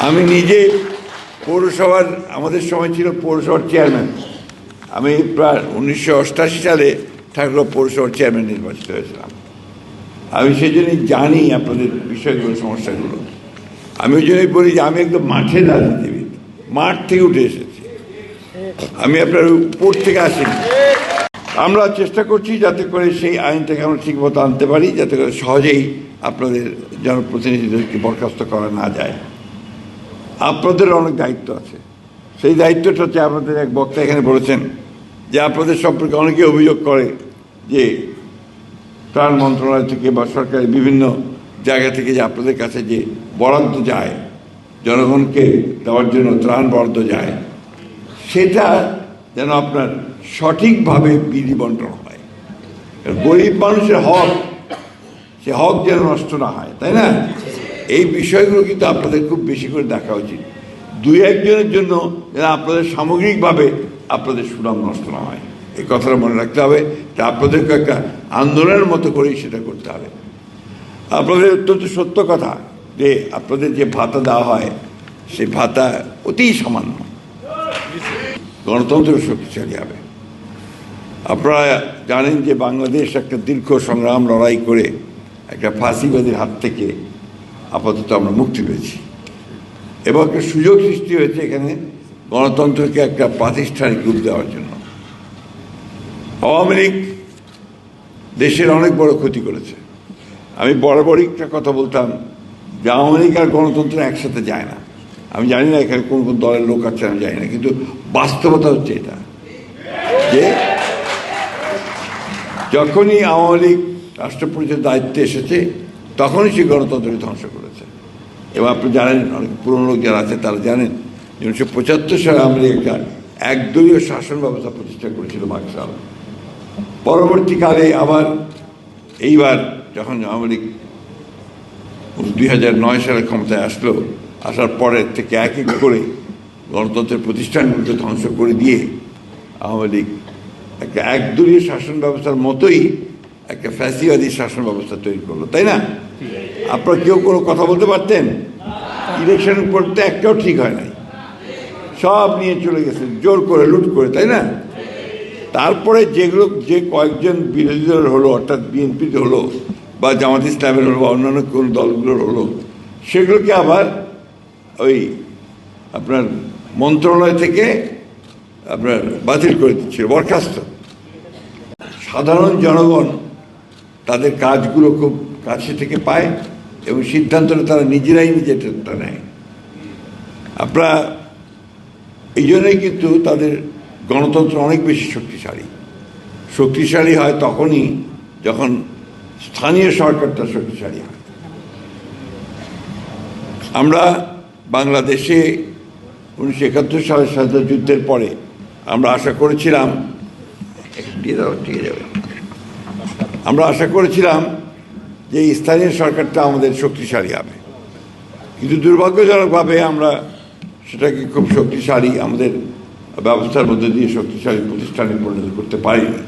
আমি নিজে পৌরসভার, আমাদের সময় ছিল পৌরসভার চেয়ারম্যান। আমি প্রায় 1988 সালে ঠাকুর পৌরসভার চেয়ারম্যান নির্বাচিত হয়েছিলাম। আমি সেই জন্যই জানি আপনাদের বিষয়গুলো, সমস্যাগুলো। আমি ওই জন্যই বলি যে আমি একদম মাঠের রাজনীতিবিদ, মাঠ থেকে উঠে এসেছি, আমি আপনার উপর থেকে আসিনি। আমরা চেষ্টা করছি যাতে করে সেই আইনটাকে আমরা ঠিকমতো আনতে পারি, যাতে করে সহজেই আপনাদের জনপ্রতিনিধিদেরকে বরখাস্ত করা না যায়। আপনাদের অনেক দায়িত্ব আছে, সেই দায়িত্বটা হচ্ছে, আপনাদের এক বক্তা এখানে বলেছেন যে আপনাদের সম্পর্কে অনেকে অভিযোগ করে যে ত্রাণ মন্ত্রণালয় থেকে বা সরকারের বিভিন্ন জায়গা থেকে যে আপনাদের কাছে যে বরাদ্দ যায়, জনগণকে দেওয়ার জন্য ত্রাণ বরাদ্দ যায়, সেটা যেন আপনার সঠিকভাবে বিধি বন্টন হয়। গরিব মানুষের হক, সে হক যেন নষ্ট না হয়, তাই না? এই বিষয়গুলো কিন্তু আপনাদের খুব বেশি করে দেখা উচিত। দুই একজনের জন্য যেন আপনাদের সামগ্রিকভাবে আপনাদের সুনাম নষ্ট না হয়, এই কথাটা মনে রাখতে হবে। তা আপনাদেরকে একটা আন্দোলনের মতো করেই সেটা করতে হবে। আপনাদের অত্যন্ত সত্য কথা যে আপনাদের যে ভাতা দেওয়া হয়, সেই ভাতা অতি সামান্য। গণতন্ত্র শক্তিশালী হবে। আপনারা জানেন যে বাংলাদেশ একটা দীর্ঘ সংগ্রাম লড়াই করে একটা ফাঁসিবাদীর হাত থেকে আপাতত আমরা মুক্তি পেয়েছি, এবং একটা সুযোগ সৃষ্টি হয়েছে এখানে গণতন্ত্রকে একটা প্রাতিষ্ঠানিক রূপ দেওয়ার জন্য। আওয়ামী লীগ দেশের অনেক বড় ক্ষতি করেছে। আমি বরাবরই একটা কথা বলতাম যে আওয়ামী লীগ আর গণতন্ত্র একসাথে যায় না। আমি জানি না এখানে কোন কোন দলের লোক আছে, আমি জানি না, কিন্তু বাস্তবতা হচ্ছে এটা যে যখনই আওয়ামী লীগ রাষ্ট্র পরিচালনার দায়িত্বে এসেছে, তখনই সে গণতন্ত্রকে ধ্বংস করেছে। এবং আপনি জানেন, অনেক পুরনো লোক যারা আছে তারা জানেন যে 1975 সালে আওয়ামী লীগ একটা একদলীয় শাসন ব্যবস্থা প্রতিষ্ঠা করেছিল বাকশাল। পরবর্তীকালে আবার এইবার যখন আওয়ামী লীগ 2009 সালে ক্ষমতায় আসলো, আসার পরের থেকে এক এক করে গণতন্ত্রের প্রতিষ্ঠানগুলোকে ধ্বংস করে দিয়ে আওয়ামী লীগ একটা একদলীয় শাসন ব্যবস্থার মতোই একটা ফ্যাসিবাদী শাসন ব্যবস্থা তৈরি করলো, তাই না? আপনারা কেউ কোনো কথা বলতে পারতেন? ইলেকশন করতে একটাও ঠিক হয় নাই, সব নিয়ে চলে গেছে জোর করে, লুট করে, তাই না? তারপরে যেগুলো যে কয়েকজন বিরোধী দল হলো, অর্থাৎ বিএনপিতে হলো বা জামাত ইসলামের হলো বা অন্যান্য কোন দলগুলোর হলো, সেগুলোকে আবার ওই আপনার মন্ত্রণালয় থেকে আপনার বাতিল করে দিচ্ছিল, বরখাস্ত। সাধারণ জনগণ তাদের কাজগুলো খুব কাছে থেকে পায় এবং সিদ্ধান্তটা তারা নিজেরাই নিজেরটা নেয়। আপনারা এই জন্যই কিন্তু তাদের গণতন্ত্র অনেক বেশি শক্তিশালী হয় তখনই যখন স্থানীয় সরকারটা শক্তিশালী হয়। আমরা বাংলাদেশে 1971 সালের স্বাধীনতা যুদ্ধের পরে আমরা আশা করেছিলাম যে স্থানীয় সরকারটা আমাদের শক্তিশালী হবে, কিন্তু দুর্ভাগ্যজনকভাবে আমরা সেটাকে খুব শক্তিশালী আমাদের ব্যবস্থার মধ্যে দিয়ে শক্তিশালী প্রতিষ্ঠানে পরিণত করতে পারিনি।